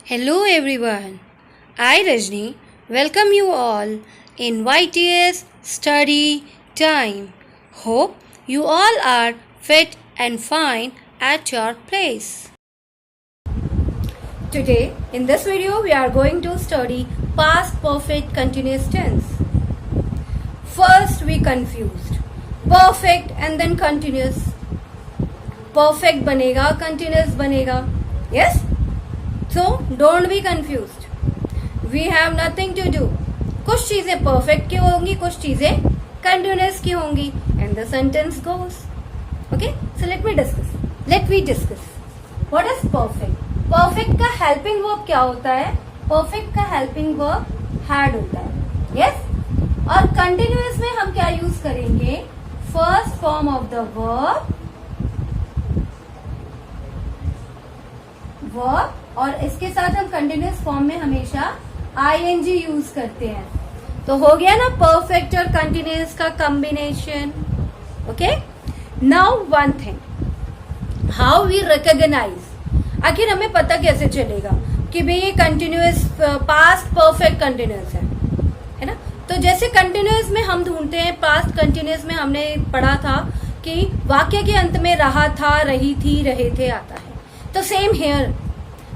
Hello everyone. I Rajni welcome you all in YTS study time. Hope you all are fit and fine at your place. Today in this video we are going to study past perfect continuous tense. First we confused perfect and then continuous. Perfect बनेगा continuous बनेगा. Yes? So don't be confused. We have nothing to do. कुछ चीजें perfect की होंगी, कुछ चीजें continuous की होंगी, and the sentence goes. Okay? So let me discuss. What is perfect? Perfect का helping verb क्या होता है? Perfect का helping verb had होता है. Yes? और continuous में हम क्या use करेंगे? First form of the verb और इसके साथ हम कंटिन्यूस फॉर्म में हमेशा ing यूज करते हैं. तो हो गया ना परफेक्ट और कंटिन्यूस का combination. Okay, now one thing, how we recognise, आखिर हमें पता कैसे चलेगा कि भाई ये कंटिन्यूस पास्ट परफेक्ट कंटिन्यूस है ना. तो जैसे कंटिन्यूस में हम ढूंढते हैं, पास्ट कंटिन्यूस में हमने पढ़ा था कि वाक्य के अंत में रहा था, रही थी, रहे थे आता है. तो सेम हेयर,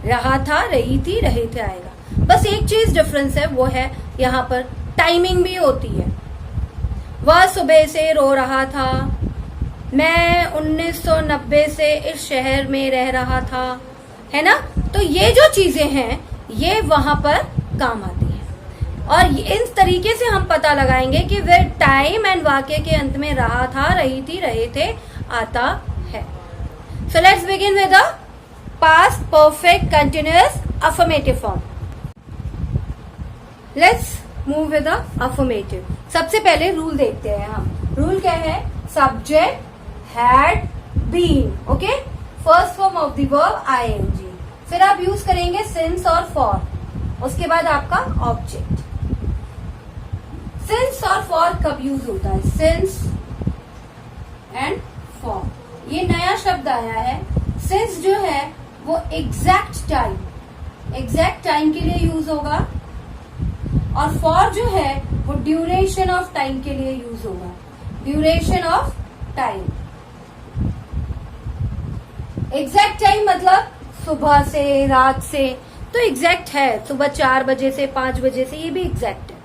रहा था, रही थी, रहे थे आएगा. बस एक चीज डिफरेंस है, वो है यहाँ पर टाइमिंग भी होती है. वह सुबह से रो रहा था, मैं 1990 से इस शहर में रह रहा था, है ना. तो ये जो चीजें हैं ये वहां पर काम आती है और इन तरीके से हम पता लगाएंगे कि वे टाइम एंड वाक्य के अंत में रहा था, रही थी, रहे थे आता है. So let's begin with the past perfect continuous affirmative form. Let's move with the affirmative. सबसे पहले रूल देखते हैं हम. रूल क्या है? Subject had been. Okay? First form of the verb ing. फिर आप यूज करेंगे since और for. उसके बाद आपका object. Since और for कब यूज होता है? Since and for. ये नया शब्द आया है. Since जो है वो एग्जैक्ट टाइम के लिए यूज होगा और फॉर जो है वो ड्यूरेशन ऑफ टाइम के लिए यूज होगा. Duration of time, exact time मतलब सुबह से, रात से. तो एग्जैक्ट है, सुबह 4 बजे से 5 बजे से, ये भी एग्जैक्ट है.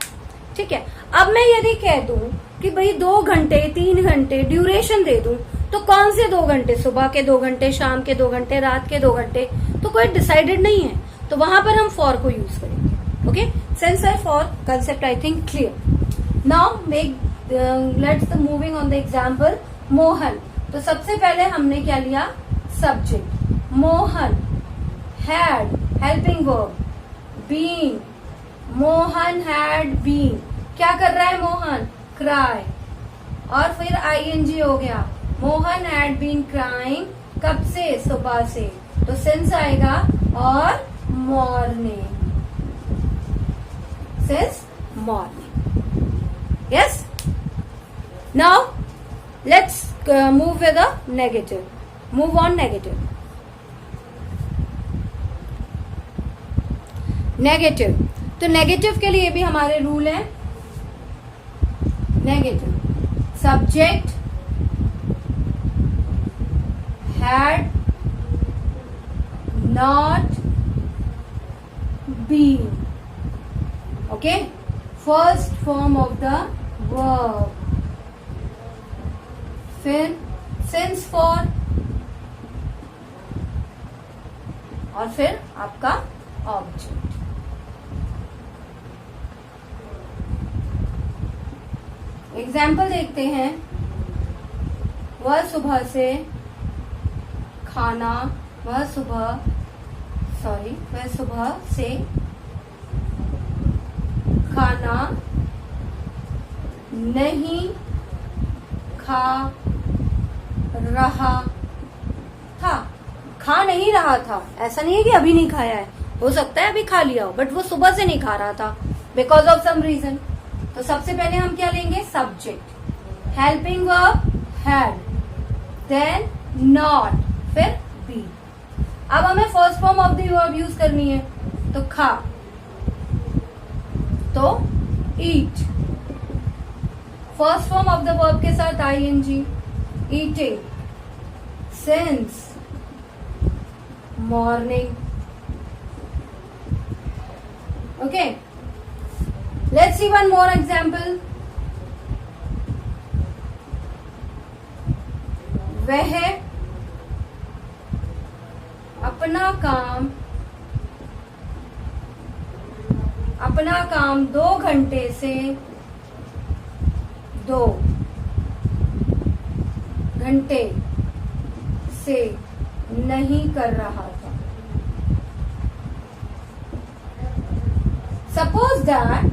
ठीक है. अब मैं यदि कह दूं कि भाई 2 घंटे, 3 घंटे ड्यूरेशन दे दूं, तो कौन से 2 घंटे? सुबह के 2 घंटे, शाम के 2 घंटे, रात के 2 घंटे, तो कोई डिसाइडेड नहीं है. तो वहां पर हम फॉर को यूज करेंगे. ओके, सिंस और for concept I think clear. Now make let's moving on the example. Mohan, तो सबसे पहले हमने क्या लिया? Subject. Mohan had helping verb been. Mohan had been. क्या कर रहा है मोहन? क्राई. और फिर ing हो गया. Mohan had been crying. कब से? सुबह से. तो सिंस आएगा और morning. Since morning. Yes. Now let's move with a negative. Move on negative. Negative, तो नेगेटिव के लिए भी हमारे रूल है. Negative, subject had not been. Okay, first form of the verb. फिर since for और फिर आपका object. एग्जाम्पल देखते हैं. वह सुबह से खाना, वह सुबह से खाना नहीं खा रहा था. खा नहीं रहा था, ऐसा नहीं है कि अभी नहीं खाया है, हो सकता है अभी खा लिया हो, बट वो सुबह से नहीं खा रहा था बिकॉज ऑफ सम रीजन. तो सबसे पहले हम क्या लेंगे? Subject, helping verb had, then not, फिर बी. अब हमें first form of the verb use करनी है, तो खा, तो eat. First form of the verb के साथ ING, eating, since morning. Okay, let's see one more example. वह अपना काम 2 घंटे से 2 घंटे से नहीं कर रहा था। सपोज दैट,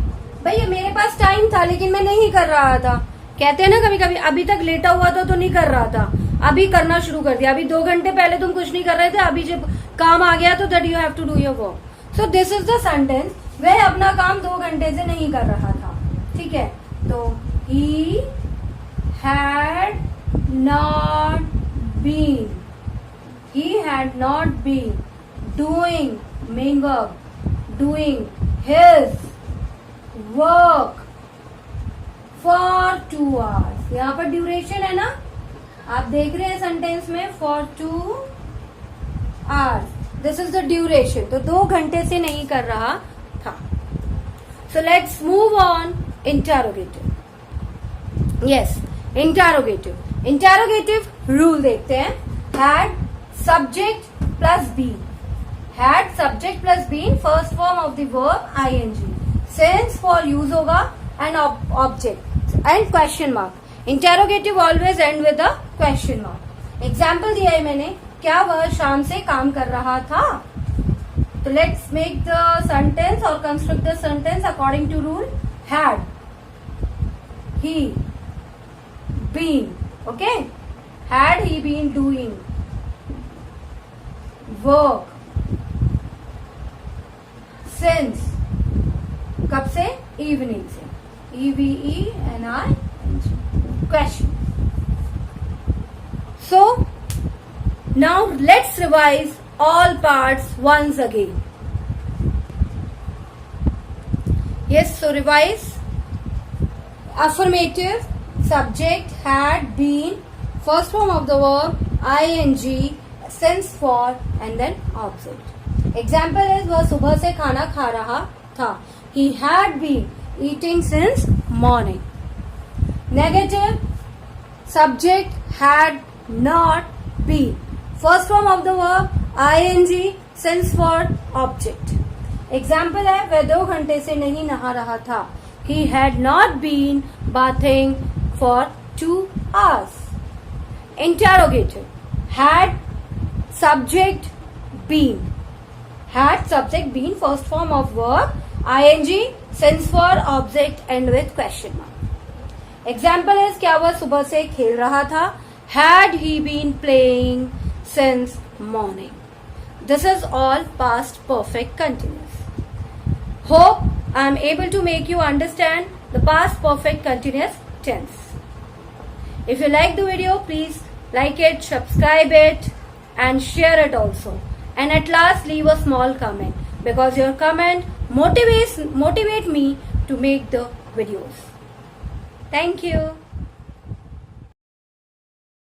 भैया मेरे पास टाइम था लेकिन मैं नहीं कर रहा था। कहते हैं ना कभी कभी, अभी तक लेटा हुआ था तो नहीं कर रहा था, अभी करना शुरू कर दिया। अभी 2 घंटे पहले तुम कुछ नहीं कर रहे थे, अभी जब काम आ गया तो that you have to do your work. So this is the sentence, वह अपना काम 2 घंटे से नहीं कर रहा था। ठीक है, तो he had not been doing, main verb, doing his work for 2 hours। यहाँ पर ड्यूरेशन है ना, आप देख रहे हैं सेंटेंस में, for 2 hours, this is the duration. तो 2 घंटे से नहीं कर रहा था। So let's move on interrogative. Yes, interrogative rule देखते हैं। Had subject plus been, had subject plus been, first form of the verb ING, since for use होगा and object and question mark. Interrogative always end with a question mark. Example दिया है मैंने, क्या वह शाम से काम कर रहा था? तो लेट्स मेक द सेंटेंस और construct the sentence according to rule. Had he been, okay, had he been doing work since, कब से? इवनिंग से, EVENING, question. So now let's revise all parts once again. Yes, so revise. Affirmative, subject, had, been, first form of the verb ing, since, for, and then object. Example is, वह सुबह से खाना खा रहा था। He had been eating since morning. Negative, subject had not been, first form of the verb ing, since, for, object. Example है, वह 2 घंटे से नहीं नहा रहा था। He had not been bathing for 2 hours. Interrogative, had subject been, had subject been, first form of verb ing, since, for, object, end with question mark. Example is, क्या वह सुबह से खेल रहा था? Had he been playing since morning. This is all past perfect continuous. Hope I am able to make you understand the past perfect continuous tense. If you like the video, please like it, subscribe it, and share it also. And at last, leave a small comment, because your comment motivate me to make the videos. Thank you.